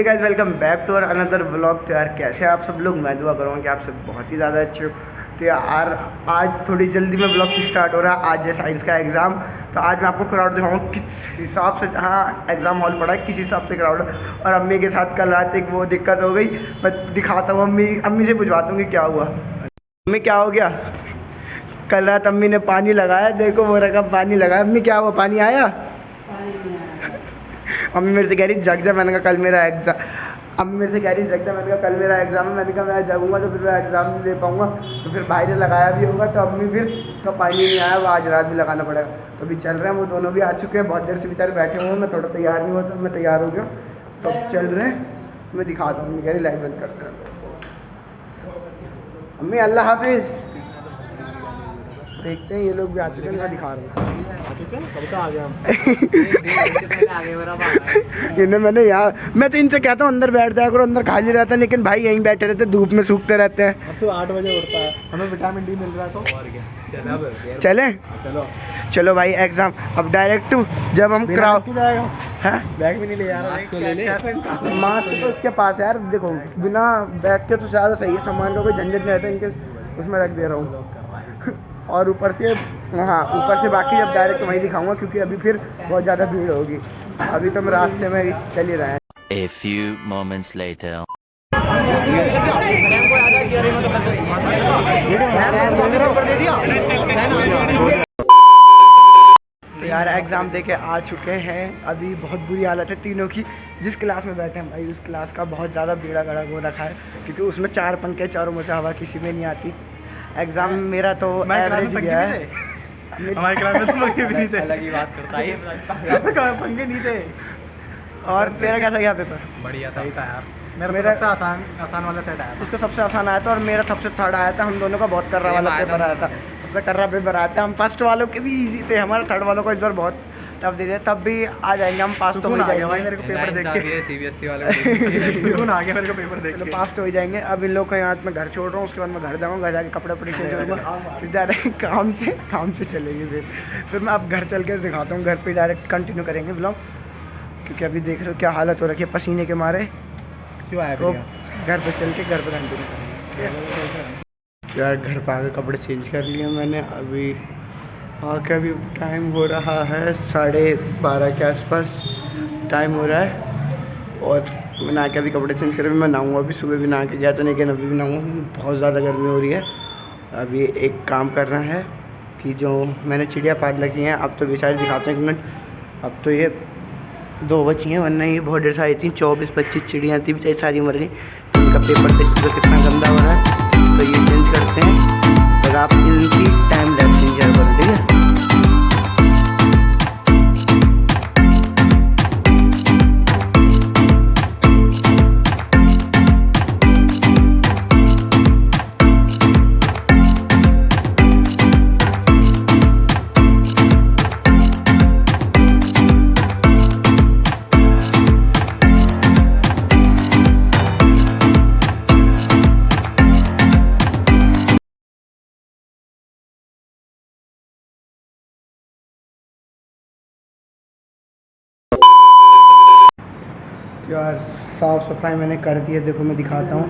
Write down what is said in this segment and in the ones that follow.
Guys welcome back to our another vlog. तो यार कैसे आप सब लोग, मैं दुआ करूँगा कि आप सब बहुत ही ज़्यादा अच्छे हो। तो यार आज थोड़ी जल्दी में व्लॉग स्टार्ट हो रहा है। आज है साइंस का एग्ज़ाम, तो आज मैं आपको क्राउड दिखाऊंगा किस हिसाब से, जहाँ एग्ज़ाम हॉल पड़ा है किस हिसाब से क्राउड है। और अम्मी के साथ कल रात एक वो दिक्कत हो गई, मैं दिखाता हूँ। अम्मी से पूछवाता हूँ कि क्या हुआ। अम्मी क्या हो गया? कल रात अम्मी ने पानी लगाया, देखो वो रखा पानी लगाया। अम्मी क्या हुआ, पानी आया? अम्मी मेरे से कह रही जग जा, मैंने कहा कल मेरा एग्ज़ाम। अम्मी मेरे से कह रही जग जा, मैंने कहा कल मेरा एग्ज़ाम है। मैंने कहा मैं जाऊँगा तो फिर मैं एग्ज़ाम नहीं दे पाऊँगा। तो फिर भाई ने लगाया भी होगा, तो अम्मी फिर का पानी नहीं आया, वो आज रात भी लगाना पड़ेगा। तो अभी चल रहे हैं, वो दोनों भी आ चुके हैं। बहुत देर से बेचारे बैठे हुए हैं, मैं थोड़ा तैयार नहीं हुआ, तो मैं तैयार हो गया। तो अब चल रहे हैं, तो मैं दिखाता हूँ। कह रही लाइट बंद करते हैं। अम्मी अल्लाह हाफिज़। देखते हैं, ये लोग भी आ चुके हैं, मैं दिखा रहा हूँ। इन्हें मैंने यहाँ, मैं तो इनसे कहता हूँ अंदर बैठ जाया करो, अंदर खाली रहता है, लेकिन भाई यहीं बैठे रहते, धूप में सूखते रहते हैं। अब तो 8 बजे उठता है, हमें विटामिन डी मिल रहा है, तो और क्या चले। चलो भाई एग्जाम अब डायरेक्ट जब हम क्राउड है, बैग भी नहीं ले जा रहा। मास्क तो उसके पास है यार, देखो बिना बैग के तो ज़्यादा सही है, सामान का कोई झंझट नहीं रहता, इनके उसमें रख दे रहा हूँ। और ऊपर से हाँ, ऊपर से बाकी जब डायरेक्ट वहीं दिखाऊंगा, क्योंकि अभी फिर बहुत ज़्यादा भीड़ होगी। अभी तो हम रास्ते में चल ही रहे हैं। A few moments later. तो यार एग्ज़ाम देके आ चुके हैं, अभी बहुत बुरी हालत है तीनों की। जिस क्लास में बैठे हैं भाई, उस क्लास का बहुत ज़्यादा बेड़ा गड़ा हो रखा है, क्योंकि उसमें 4 पंखे, चारों में से हवा किसी में नहीं आती। एग्ज़ाम मेरा तो एवरेज गया है। हमारे क्लास में तो पंखे भी नहीं थे। अलग ही बात करता है, पंखे नहीं थे। और तेरा कैसा गया पेपर? बढ़िया था यार, मेरा सबसे आसान वाला सेट आया था। इसका सबसे आसान आया था और मेरा सबसे थर्ड आया था। हम दोनों का बहुत कर्रा वाला पेपर आया था, सबसे कर्रा पेपर आया था। हम फर्स्ट वालों के भी इजी थे, हमारे थर्ड वालों को इस बार बहुत टफ दे दिया। तब भी आ जाएंगे हम, पास तो हो जाएंगे भाई। मेरे को पेपर देख के सीबीएसई वाले सुकून आ गया मेरे को पेपर देख के, पास तो हो जाएंगे। अब इन लोग को यहाँ मैं घर छोड़ रहा हूँ, उसके बाद मैं घर जाऊँगा, घर जाके कपड़े वपड़े चेंज करूँगा, फिर जा रहे काम से चलेंगे। फिर मैं अब घर चल के दिखाता हूँ, घर पर डायरेक्ट कंटिन्यू करेंगे ब्लॉग, क्योंकि अभी देख रहे हो क्या हालत हो रखी है पसीने के मारे। क्यों आया तो घर पे चल के घर पे कंटिन्यू करेंगे। यार घर पे आके कपड़े चेंज कर लिए मैंने। अभी आके अभी टाइम हो रहा है 12:30 के आसपास टाइम हो रहा है। और मैंने आके अभी कपड़े चेंज करे, मैं नहाऊंगा। अभी सुबह भी नहा के गया था, लेकिन अभी भी नहाऊंगा, बहुत ज़्यादा गर्मी हो रही है। अभी एक काम करना है कि जो मैंने चिड़िया पाल रखी हैं, अब तो बेचारी दिखाते हैं 1 मिनट। अब तो ये 2 बची हैं, वरना ये बहुत ढेर सारी थी, 24-25 चिड़ियाँ थी, बेचारी सारी मर गई। इनका पेपर देख सकते हो कितना गंदा हो रहा है, तो ये चेंज करते हैं। और आप इनकी टाइम लैप्स इंजॉय करो, ठीक है। यार साफ़ सफाई मैंने कर दी है, देखो मैं दिखाता हूँ।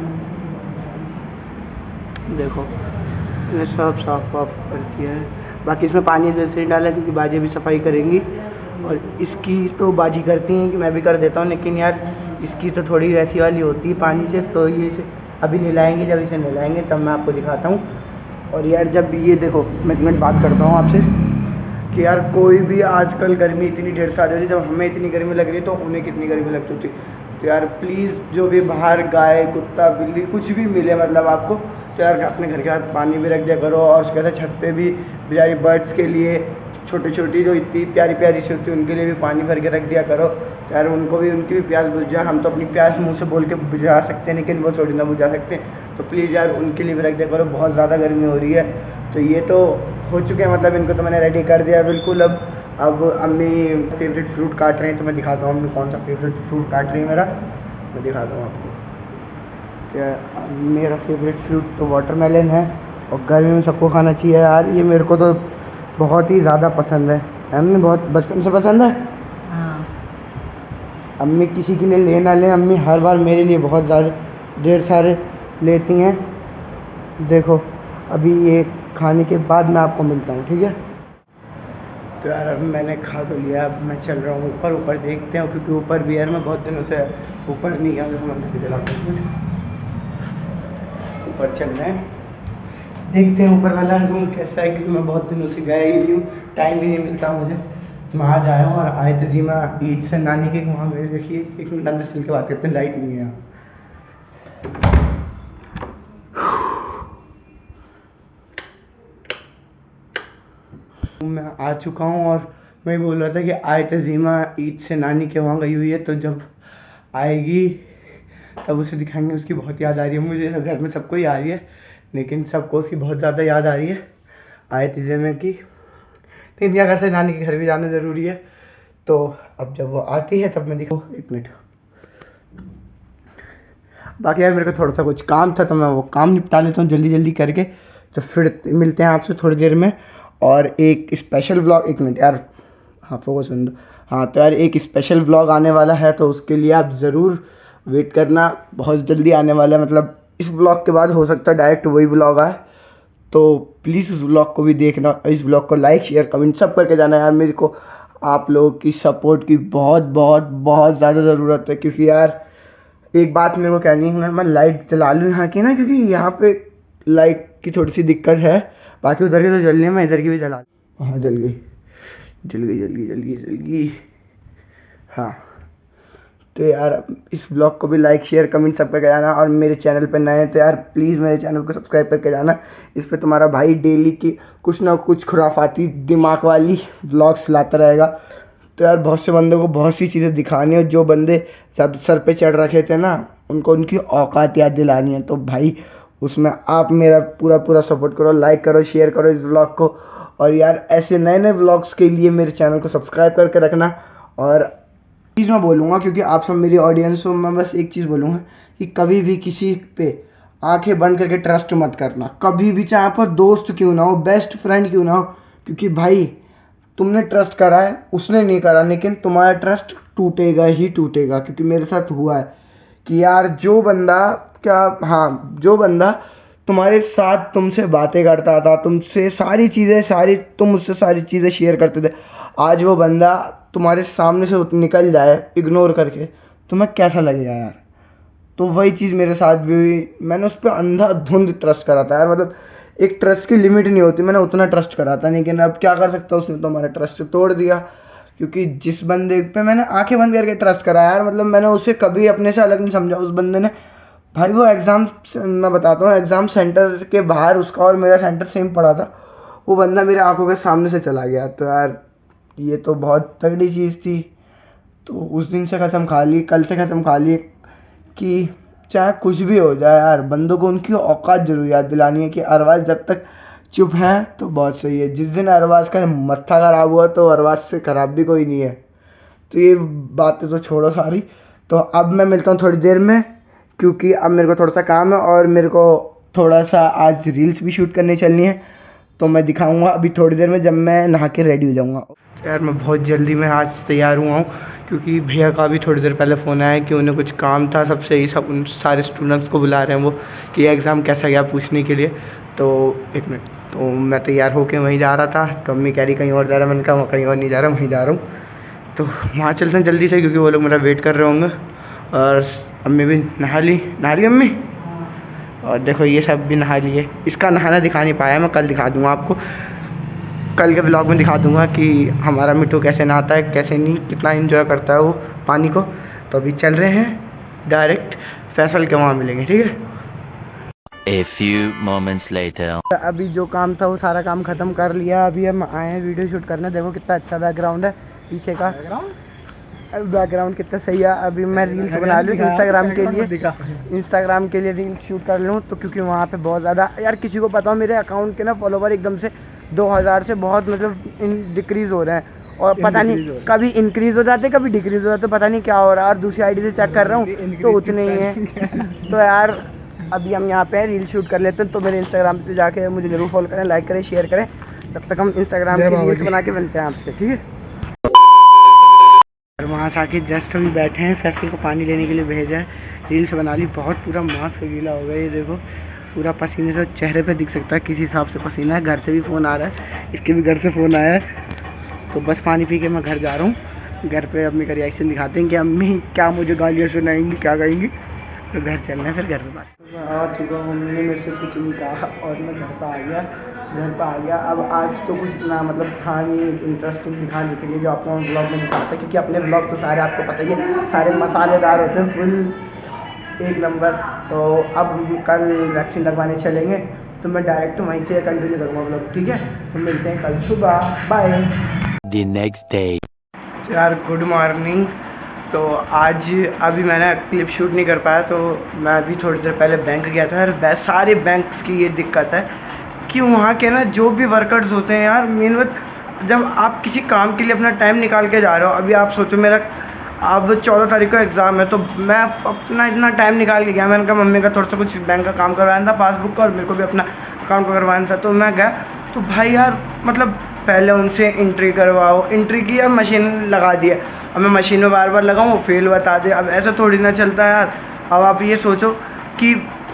देखो मैंने सब साफ कर दिया है। बाकी इसमें पानी वैसे ही डाला, क्योंकि बाजी भी सफाई करेंगी। और इसकी तो बाजी करती हैं कि मैं भी कर देता हूँ, लेकिन यार इसकी तो थोड़ी वैसी वाली होती है पानी से, तो ये इसे अभी नहलाएंगे। जब इसे नहलाएंगे तब मैं आपको दिखाता हूँ। और यार जब ये देखो, मैं एक मिनट बात करता हूँ आपसे कि यार कोई भी आजकल गर्मी इतनी ढेर सारी होती है, जब हमें इतनी गर्मी लग रही है तो उन्हें कितनी गर्मी लगती होती। तो यार प्लीज़ जो भी बाहर गाय, कुत्ता, बिल्ली कुछ भी मिले मतलब आपको, तो यार अपने घर के हाथ पानी भी रख दिया करो। और उसके बाद छत पे भी बेचारी बर्ड्स के लिए, छोटी छोटी जो इतनी प्यारी प्यारी सी होती है, उनके लिए भी पानी भर के रख दिया करो। तो यार उनको भी, उनकी भी प्यास बुझ जाए। हम तो अपनी प्यास मुँह से बोल के बुझा सकते हैं, लेकिन वो थोड़ी ना बुझा सकते। तो प्लीज़ यार उनके लिए भी रख दिया करो, बहुत ज़्यादा गर्मी हो रही है। तो ये तो हो चुके हैं, मतलब इनको तो मैंने रेडी कर दिया बिल्कुल। अब अम्मी फेवरेट फ्रूट काट रहे हैं, तो मैं दिखाता हूँ अम्मी कौन सा फेवरेट फ्रूट काट रही है मेरा, मैं दिखाता हूँ आपको। तो मेरा फेवरेट फ्रूट तो वाटरमेलन है, और गर्मी में सबको खाना चाहिए यार। ये मेरे को तो बहुत ही ज़्यादा पसंद है, अम्मी बहुत बचपन से पसंद है। हाँ। अम्मी किसी के लिए ले ना लें, अम्मी हर बार मेरे लिए बहुत ज़्यादा ढेर सारे लेती हैं। देखो अभी ये खाने के बाद मैं आपको मिलता हूँ, ठीक है। तो यार अब मैंने खा तो लिया, अब मैं चल रहा हूँ ऊपर। ऊपर देखते हैं क्योंकि ऊपर भी यार मैं बहुत दिनों से ऊपर नहीं गया, तो मैं चला ऊपर चल रहे हैं, देखते हैं ऊपर वाला रूम कैसा है, क्योंकि मैं बहुत दिनों से गया ही नहीं हूँ, टाइम ही नहीं मिलता मुझे। तो मैं आज आया हूँ और आए तजीमा ईद से नानी के वहाँ गए। देखिए एक मिनट अंदर चल के बात करते हैं, लाइट नहीं है यहाँ। मैं आ चुका हूँ और मैं बोल रहा था कि आए तजीमा ईद से नानी के वहाँ गई हुई है, तो जब आएगी तब उसे दिखाएंगे। उसकी बहुत याद आ रही है मुझे, घर में सबको ही आ रही है, लेकिन सबको उसकी बहुत ज़्यादा याद आ रही है आए तजीमा की। लेकिन क्या घर से नानी के घर भी जाना ज़रूरी है, तो अब जब वो आती है तब मैं दिखाऊँ। एक मिनट, बाकी यार मेरे को थोड़ा सा कुछ काम था, तो मैं वो काम निपटा लेता हूँ जल्दी जल्दी करके, तो फिर मिलते हैं आपसे थोड़ी देर में। और एक स्पेशल व्लॉग, एक मिनट यार, हाँ फोकस सुन दो। हाँ तो यार एक स्पेशल व्लॉग आने वाला है, तो उसके लिए आप ज़रूर वेट करना, बहुत जल्दी आने वाला है। मतलब इस व्लॉग के बाद हो सकता है डायरेक्ट वही व्लॉग आए, तो प्लीज़ उस व्लॉग को भी देखना। इस व्लॉग को लाइक शेयर कमेंट सब करके जाना यार। मेरे को आप लोगों की सपोर्ट की बहुत बहुत बहुत ज़्यादा ज़रूरत है, क्योंकि यार एक बात मेरे को कहनी है, मैं लाइट जला लूँ यहाँ की ना, क्योंकि यहाँ पे लाइट की थोड़ी सी दिक्कत है। बाकी उधर की तो जल रही है, मैं इधर की भी जला, हाँ जल गई जल गई जल गई जल गई जल गई। हाँ तो यार इस ब्लॉग को भी लाइक शेयर कमेंट सब करके जाना, और मेरे चैनल पर नए हैं तो यार प्लीज़ मेरे चैनल को सब्सक्राइब करके जाना। इस पर तुम्हारा भाई डेली की कुछ ना कुछ खुराफाती दिमाग वाली ब्लॉग्स लाता रहेगा। तो यार बहुत से बंदों को बहुत सी चीज़ें दिखानी है, जो बंदे ज़्यादा सर पे चढ़ रखे थे ना, उनको उनकी औकात याद दिलानी है। तो भाई उसमें आप मेरा पूरा पूरा सपोर्ट करो, लाइक करो, शेयर करो इस व्लॉग को। और यार ऐसे नए नए व्लॉग्स के लिए मेरे चैनल को सब्सक्राइब करके रखना। और चीज़ मैं बोलूँगा, क्योंकि आप सब मेरी ऑडियंस हो, मैं बस एक चीज़ बोलूँगा कि कभी भी किसी पे आंखें बंद करके ट्रस्ट मत करना, कभी भी, चाहे आपका दोस्त क्यों ना हो, बेस्ट फ्रेंड क्यों ना हो। क्योंकि भाई तुमने ट्रस्ट करा है, उसने नहीं करा, लेकिन तुम्हारा ट्रस्ट टूटेगा ही टूटेगा। क्योंकि मेरे साथ हुआ है कि यार जो बंदा जो बंदा तुम्हारे साथ तुमसे बातें करता था, तुमसे सारी चीज़ें तुम उससे सारी चीज़ें शेयर करते थे, आज वो बंदा तुम्हारे सामने से निकल जाए इग्नोर करके, तुम्हें कैसा लगेगा यार। तो वही चीज़ मेरे साथ भी हुई, मैंने उस पर अंधाधुंध ट्रस्ट करा था यार। मतलब एक ट्रस्ट की लिमिट नहीं होती, मैंने उतना ट्रस्ट करा था, लेकिन अब क्या कर सकता, उसने तो हमारा ट्रस्ट तोड़ दिया। क्योंकि जिस बंदे पे मैंने आंखें बंद करके ट्रस्ट करा यार, मतलब मैंने उसे कभी अपने से अलग नहीं समझा। उस बंदे ने भाई वो मैं बताता हूँ, एग्ज़ाम सेंटर के बाहर उसका और मेरा सेंटर सेम पड़ा था, वो बंदा मेरे आंखों के सामने से चला गया। तो यार ये तो बहुत तगड़ी चीज़ थी। तो उस दिन से कसम खा ली, कल से कसम खा ली कि चाहे कुछ भी हो जाए यार, बंदों को उनकी औकात जरूर याद दिलानी है। कि अरबाज जब तक चुप है तो बहुत सही है, जिस दिन अरबाज का मत्था ख़राब हुआ तो अरबाज से ख़राब भी कोई नहीं है। तो ये बातें तो छोड़ो सारी। तो अब मैं मिलता हूँ थोड़ी देर में, क्योंकि अब मेरे को थोड़ा सा काम है, और मेरे को थोड़ा सा आज रील्स भी शूट करनी चलनी है, तो मैं दिखाऊंगा अभी थोड़ी देर में, जब मैं नहा के रेडी हो जाऊंगा। यार मैं बहुत जल्दी में आज तैयार हुआ हूँ, क्योंकि भैया का भी थोड़ी देर पहले फ़ोन आया कि उन्हें कुछ काम था, सबसे ही सब उन सारे स्टूडेंट्स को बुला रहे हैं वो, कि एग्ज़ाम कैसा गया पूछने के लिए। तो एक मिनट, तो मैं तैयार होकर वहीं जा रहा था, तो अम्मी कह रही कहीं और जा रहा है, मैंने कहा कहीं और नहीं जा रहा, वहीं जा रहा हूँ। तो वहाँ चलते हैं जल्दी से, क्योंकि वो लोग मेरा वेट कर रहे होंगे। और अम्मी भी नहा ली अम्मी, और देखो ये सब भी नहा लिए। इसका नहाना दिखा नहीं पाया, मैं कल दिखा दूँगा आपको, कल के ब्लॉग में दिखा दूँगा कि हमारा मिट्टू कैसे नहाता है, कैसे नहीं, कितना एंजॉय करता है वो पानी को। तो अभी चल रहे हैं डायरेक्ट फैसल के वहाँ मिलेंगे, ठीक है। A few moments later. अभी जो काम था वो सारा काम ख़त्म कर लिया, अभी हम आए हैं वीडियो शूट करने। देखो कितना अच्छा बैकग्राउंड है पीछे का, बैकग्राउंड कितना सही है। अभी मैं रील्स बना लूँ इंस्टाग्राम के लिए रील्स शूट कर लूँ, तो क्योंकि वहाँ पे बहुत ज़्यादा यार, किसी को पता हो मेरे अकाउंट के ना फॉलोवर एकदम से 2000 से बहुत मतलब डिक्रीज़ हो रहे हैं, और पता नहीं कभी इंक्रीज़ हो जाते कभी डिक्रीज़ हो जाते, पता नहीं क्या हो रहा है। और दूसरी आईडी से चेक कर रहा हूँ तो उतने ही हैं। तो यार अभी हम यहाँ पे रील शूट कर लेते हैं, तो मेरे इंस्टाग्राम पे जाके मुझे ज़रूर फॉलो करें, लाइक करें, शेयर करें। तब तक हम इंस्टाग्राम की रील्स बना के मिलते हैं आपसे, ठीक है। वहाँ से आके जस्ट अभी बैठे हैं, फैसल को पानी लेने के लिए भेजा है, रील्स बना ली। बहुत पूरा मास्क गीला हो गया, ये देखो पूरा पसीने से चेहरे पे दिख सकता है किस हिसाब से पसीना है। घर से भी फ़ोन आ रहा है, इसके भी घर से फ़ोन आया है। तो बस पानी पी के मैं घर जा रहा हूँ। घर पे अम्मी का रिएक्शन दिखाते हैं कि अम्मी क्या मुझे गालियाँ सुनाएंगी, क्या कहेंगी। तो घर चलना है, फिर घर पे बात। आ चुका हूँ, मम्मी ने मेरे से कुछ नहीं कहा और मैं घर पे आ गया। अब आज तो कुछ इतना मतलब था नहीं इंटरेस्टिंग दिखाने के लिए जो आपको ब्लॉग में दिखाता है, क्योंकि अपने ब्लॉग तो सारे आपको पता ही है, सारे मसालेदार होते हैं, फुल एक नंबर। तो अब कल वैक्सीन लगवाने चलेंगे, तो मैं डायरेक्ट वहीं से कंटिन्यू करूँगा ब्लॉग, ठीक है। तो मिलते हैं कल सुबह, बाय। The next day. यार गुड मॉर्निंग। तो आज अभी मैंने क्लिप शूट नहीं कर पाया, तो मैं अभी थोड़ी देर पहले बैंक गया था। यार सारे बैंक्स की ये दिक्कत है कि वहाँ के ना जो भी वर्कर्स होते हैं यार, मेन बात जब आप किसी काम के लिए अपना टाइम निकाल के जा रहे हो, अभी आप सोचो मेरा अब 14 तारीख को एग्ज़ाम है, तो मैं अपना इतना टाइम निकाल के गया। मैंने कहा मम्मी का थोड़ा सा कुछ बैंक का काम करवाना था, पासबुक का, और मेरे को भी अपना अकाउंट करवाना था। तो मैं गया, तो भाई यार मतलब पहले उनसे एंट्री करवाओ, एंट्री की, अब मशीन लगा दिया, अब मैं मशीन में बार बार लगाऊँ, फेल बता दे। अब ऐसा थोड़ी ना चलता है यार। अब आप ये सोचो कि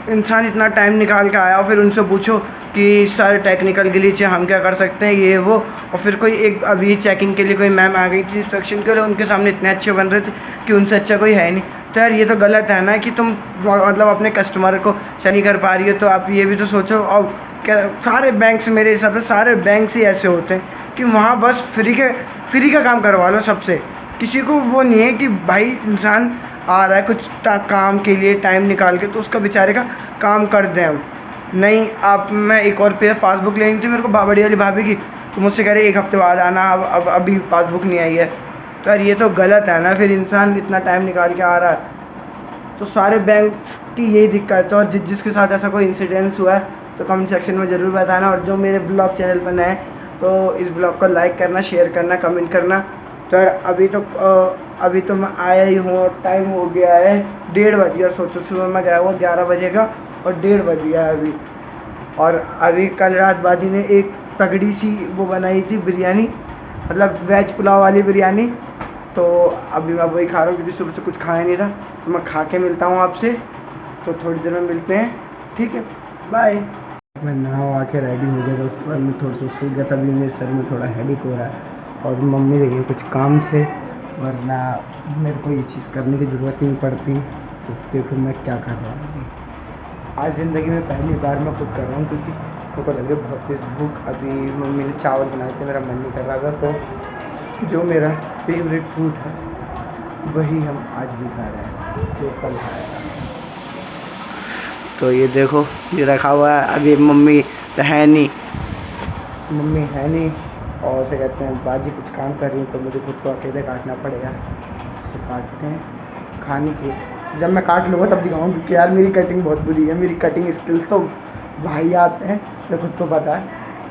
इंसान इतना टाइम निकाल के आया और फिर उनसे पूछो कि सर टेक्निकल ग्लिच है, हम क्या कर सकते हैं, ये वो। और फिर कोई एक अभी चेकिंग के लिए कोई मैम आ गई थी इंस्पेक्शन के लिए, उनके सामने इतने अच्छे बन रहे थे कि उनसे अच्छा कोई है नहीं। तो यार ये तो गलत है ना कि तुम मतलब अपने कस्टमर को नहीं कर पा रही हो। तो आप ये भी तो सोचो। और क्या सारे बैंक्स, मेरे हिसाब से सारे बैंक्स ही ऐसे होते हैं कि वहाँ बस फ्री का काम करवा लो सबसे। किसी को वो नहीं है कि भाई इंसान आ रहा है कुछ काम के लिए टाइम निकाल के, तो उसका बेचारे का काम कर दें हम। नहीं, आप मैं एक और पे पासबुक लेनी थी मेरे को बड़ी वाली भाभी की, तो मुझसे कह रहे 1 हफ्ते बाद आना, अब अभी पासबुक नहीं आई है। तो यार ये तो गलत है ना, फिर इंसान इतना टाइम निकाल के आ रहा है। तो सारे बैंक्स की यही दिक्कत है। और जिसके साथ ऐसा कोई इंसिडेंस हुआ है तो कमेंट सेक्शन में ज़रूर बताना। और जो मेरे ब्लॉग चैनल पर नए हैं तो इस ब्लॉग को लाइक करना, शेयर करना, कमेंट करना। तो यार अभी तो मैं आया ही हूँ, टाइम हो गया है 1:30 बज गया। सोचो सुबह मैं गया हुआ 11 बजे का और 1:30 बज गया है अभी। और अभी कल रात बाजी ने एक तगड़ी सी वो बनाई थी बिरयानी, मतलब वेज पुलाव वाली बिरयानी। तो अभी मैं वही खा रहा हूँ क्योंकि सुबह से कुछ खाया नहीं था। तो मैं खा के मिलता हूँ आपसे, तो थोड़ी देर में मिलते हैं, ठीक है, बाय। मैं नहा आके रेडी हो गया था, उसके बाद मैं थोड़ा सा सो गया था। अभी मेरे सर में थोड़ा हेडेक हो रहा है और मम्मी गई है कुछ काम से, वरना मेरे को ये चीज़ करने की ज़रूरत ही नहीं पड़ती। तो देखो मैं क्या कर रहा हूँ आज ज़िंदगी में, पहली बार मैं खुद कर रहा हूँ क्योंकि मेरे को लगे बहुत तेज़ भूख। अभी मम्मी ने चावल बनाए थे, मेरा मन नहीं कर रहा था, तो जो मेरा फेवरेट फूड है वही हम आज भी खा रहे हैं, जो कल खाया था। तो ये देखो ये रखा हुआ है। अभी मम्मी तो है नहीं, और उसे कहते हैं बाजी कुछ काम कर रही है, तो मुझे खुद को अकेले काटना पड़ेगा। इसे काटते हैं खाने के, जब मैं काट लूँगा तब दिखाऊँ, क्योंकि यार मेरी कटिंग बहुत बुरी है। मेरी कटिंग स्किल्स तो भाई आते हैं, तो खुद को पता है।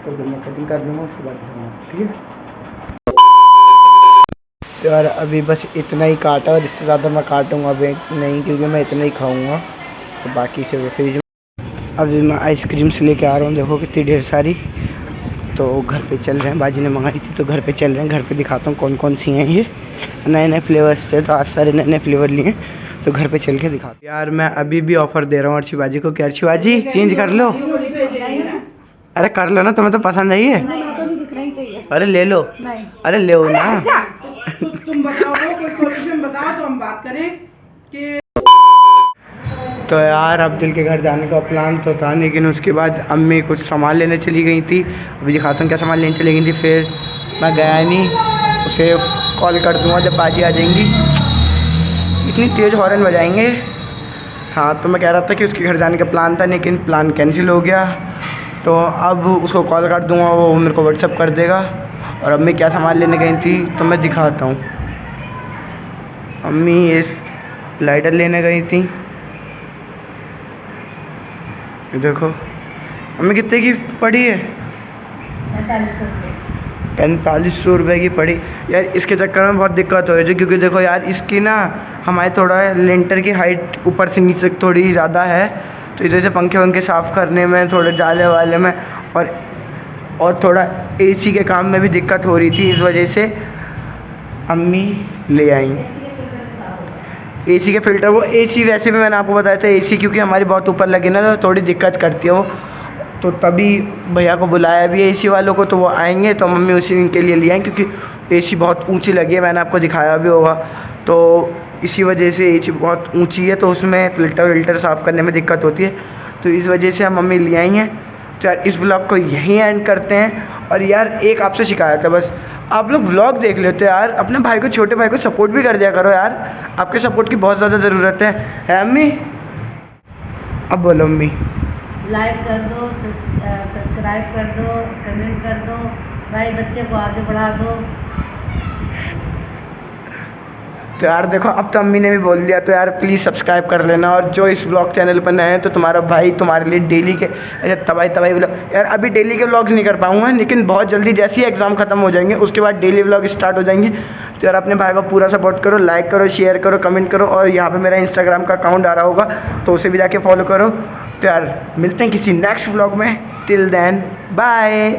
तो जब मैं कटिंग कर लूँगा उसके बाद दिखाऊँगा, ठीक है। तो यार अभी बस इतना ही काटा, और इससे ज़्यादा मैं काटूँगा अभी नहीं, क्योंकि मैं इतना ही खाऊँगा। तो बाकी से वो फ्रिज में अभी मैं आइसक्रीम्स लेके आ रहा हूँ, देखो कितनी ढेर सारी। तो घर पे चल रहे हैं, बाजी ने मंगाई थी तो घर पे चल रहे हैं। घर पे दिखाता हूँ कौन कौन सी हैं ये, नए फ्लेवर्स थे, तो आज सारे नए फ्लेवर लिए हैं। तो घर पे चल के दिखाता हूँ। यार मैं अभी भी ऑफ़र दे रहा हूँ अर्शी बाजी को कि अर्शी बाजी चेंज कर लो। अरे कर लो ना, तुम्हें तो पसंद आई है। अरे ले लो, अरे ले ना। तुम बताओ, कोई सॉल्यूशन बताओ तो हम बात करें कि। तो यार अब्दुल के घर जाने का प्लान तो था, लेकिन उसके बाद अम्मी कुछ सामान लेने चली गई थी। अभी दिखाता हूँ क्या सामान लेने चली गई थी। फिर मैं गया नहीं, उसे कॉल कर दूँगा जब बाजी आ जाएंगी। इतनी तेज़ हॉर्न बजाएंगे। हाँ, तो मैं कह रहा था कि उसके घर जाने का प्लान था, लेकिन प्लान कैंसिल हो गया। तो अब उसको कॉल कर दूँगा, वो मेरे को व्हाट्सअप कर देगा। और अम्मी क्या सामान लेने गई थी तो मैं दिखाता हूँ। अम्मी इस लाइटर लेने गई थी, देखो। अम्मी कितने की पड़ी है? 4500 रुपये की पड़ी। यार इसके चक्कर में बहुत दिक्कत हो रही थी, क्योंकि देखो यार इसकी ना हमारे थोड़ा लेंटर की हाइट ऊपर से नीचे थोड़ी ज़्यादा है, तो इधर से पंखे वंखे साफ़ करने में, थोड़े जाले वाले में और थोड़ा एसी के काम में भी दिक्कत हो रही थी। इस वजह से अम्मी ले आई एसी के फ़िल्टर। वो एसी वैसे भी मैंने आपको बताया था, एसी क्योंकि हमारी बहुत ऊपर लगी ना तो थोड़ी दिक्कत करती है वो, तो तभी भैया को बुलाया भी एसी वालों को, तो वो आएंगे तो मम्मी उसी के लिए ले आई, क्योंकि एसी बहुत ऊंची लगी है, मैंने आपको दिखाया भी होगा। तो इसी वजह से एसी बहुत ऊंची है तो उसमें फ़िल्टर साफ़ करने में दिक्कत होती है, तो इस वजह से हम मम्मी ले आई हैं। तो यार इस ब्लॉग को यहीं एंड करते हैं। और यार एक आपसे शिकायत है बस, आप लोग ब्लॉग देख लेते हो यार, अपने भाई को, छोटे भाई को सपोर्ट भी कर दिया करो यार, आपके सपोर्ट की बहुत ज़्यादा ज़रूरत है अम्मी? अब बोलो अम्मी। लाइक कर दो, सब्सक्राइब कर दो, कमेंट कर दो, भाई बच्चे को आगे बढ़ा दो। तो यार देखो अब तो अम्मी ने भी बोल दिया, तो यार प्लीज़ सब्सक्राइब कर लेना। और जो इस ब्लॉग चैनल पर नए हैं तो तुम्हारा भाई तुम्हारे लिए डेली के ऐसे तबाही ब्लॉग, यार अभी डेली के ब्लॉग्स नहीं कर पाऊँगा, लेकिन बहुत जल्दी जैसे ही एग्ज़ाम ख़त्म हो जाएंगे उसके बाद डेली ब्लॉग स्टार्ट हो जाएंगे। तो यार अपने भाई को पूरा सपोर्ट करो, लाइक करो, शेयर करो, कमेंट करो, और यहाँ पर मेरा इंस्टाग्राम का अकाउंट आ रहा होगा तो उसे भी जाके फॉलो करो। तो यार मिलते हैं किसी नेक्स्ट ब्लॉग में, टिल देन बाय।